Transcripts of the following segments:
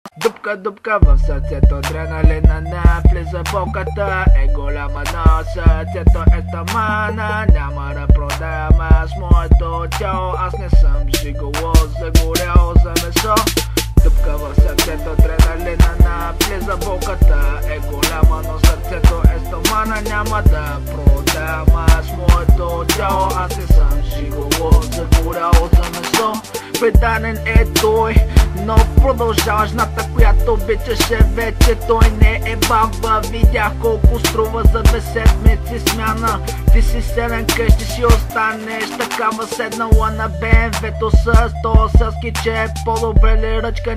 Дупка, дупка в сърцето, адреналина навлиза болката е голяма, но сърцето е стамана. Няма да продам аз моето тяло, аз не съм жиголо, загорял за месо. Дупка в сърцето, адреналина навлиза болката е голяма, но сърцето е стамана. Няма да продам аз моето тяло, аз не съм жиголо, загорял за месо. Преданен е той, но продължава жната, която обичаше вече. Той не е баба, видях колко струва за 2 седмици смяна. Ти си селен къщи, си останеш такава седнала на БМВ-то с то селски чеп. По-добре ли ръчка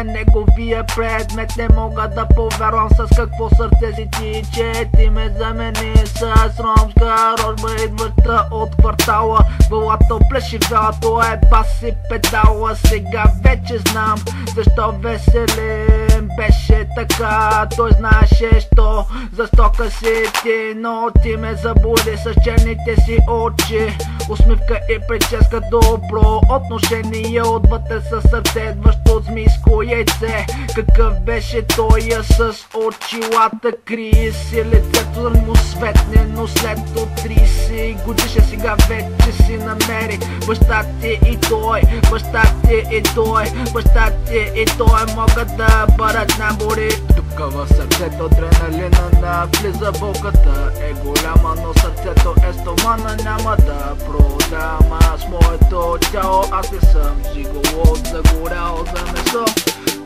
неговия предмет? Не мога да повярвам с какво сърце си ти, че ти ме замени с ромска рожба, идваща от квартала. Главата плешивяла, то е бас и педала. Сега вече знам защо Веселин беше така. Той знаеше що за стока си ти, но ти ме забуди с черните си очи. Усмивка и прическа, добро отношение отвътре със сърце, идващо от змийско яйце. Какъв беше той с очилата, крие си лицето му светне, но след 30 годиша сега вече си намери баща ти и той, баща ти и той, баща ти и той могат да бъдат набори. Дупка в сърцето, адреналина навлиза болката е голяма, но сърцето е стомана. Няма да продам аз моето тяло, аз не съм жиголо, загорял за месо.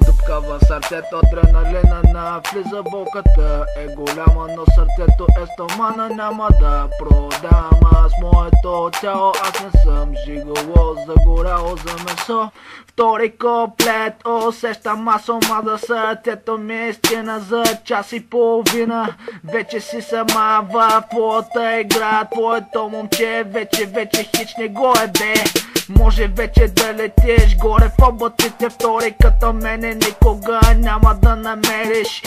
Дупка в сърцето, адреналина навлиза болката е голяма, но сърцето е стомана. Няма да продам аз моето тяло, аз не съм жиголо, загорял за месо. Втори куплет, усещам аз ума за сърцето ми истина за час и половина. Вече си сама в твоята игра, твоето момче вече хич не го е бе. Може вече да летиш горе в облаците, втори като мене никога няма да намериш.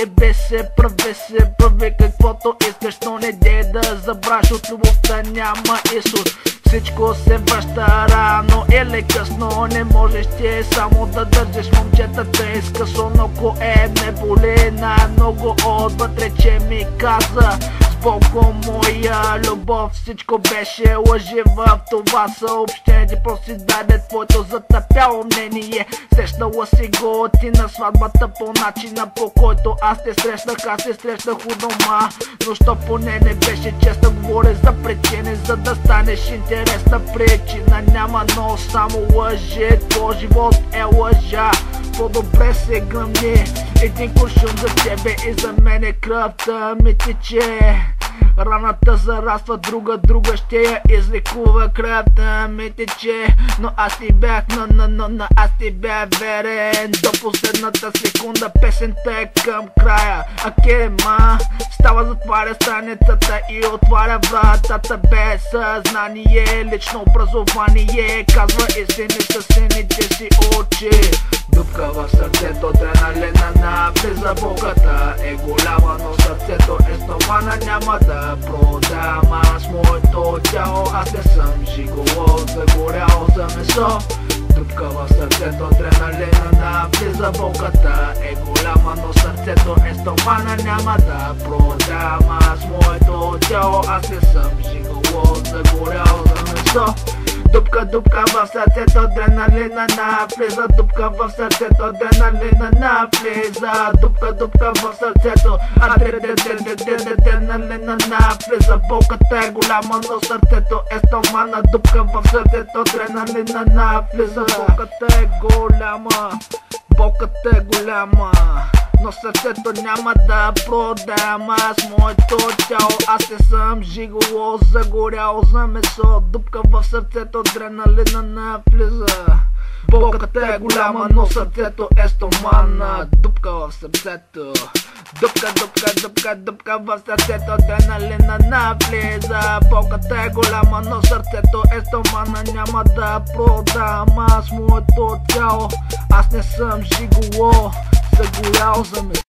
се прави каквото искаш, но не дей да забраш, от любовта няма изход. Всичко се връща рано или късно, не можеш ти само да държиш момчетата изкъсно. Но кое ме боли най-много отвътре, че ми каза с Богом моя любов всичко беше лъжи в това съобщение. Ти просто си даде твоето затъпяло мнение. Срещнала си го ти на сватбата по начина, по който аз те срещнах у дома. Но що поне не беше честно, говоря за причини, за да станеш интересна причина. Няма, но само лъжи, твой живот е лъжа. По-добре се гръмни, един куршум за тебе и за мене кръвта ми тече. Раната зараства, друга ще я излекува, кръвта ми тече. Но аз ти бях, аз ти бях верен до последната секунда. Песента е към края, а Керема става, затваря страницата и отваря вратата. Без съзнание, лично образование, казва истини със сините си очи. Дупка в сърцето, адреналина навлиза болката е голяма, но сърцето е стомана. Няма да продам аз моето тяло, аз не съм жиголо, загорял за месо. Дупка в сърцето, адреналина навлиза болката е голяма, но сърцето е стомана. Няма да продам аз моето тяло, аз не съм жиголо, загорял за месо. Дупка в сърцето, адреналина навлиза. Дупка в сърцето, адреналина навлиза. Дупка в сърцето, адреналина навлиза. Болката е голяма, но сърцето е стомана. Дупка в сърцето, адреналина навлиза. Болката е голяма, но сърцето няма да продам аз моето тяло, аз не съм жиголо, загорял за месо. Дупка в сърцето, адреналина навлиза. Болката е голяма, но сърцето е стомана. Дупка в сърцето, дупка в сърцето, адреналина навлиза. Болката е голяма, но сърцето е стомана. Няма да продам аз моето тяло, аз не съм жиголо, загорял за месо.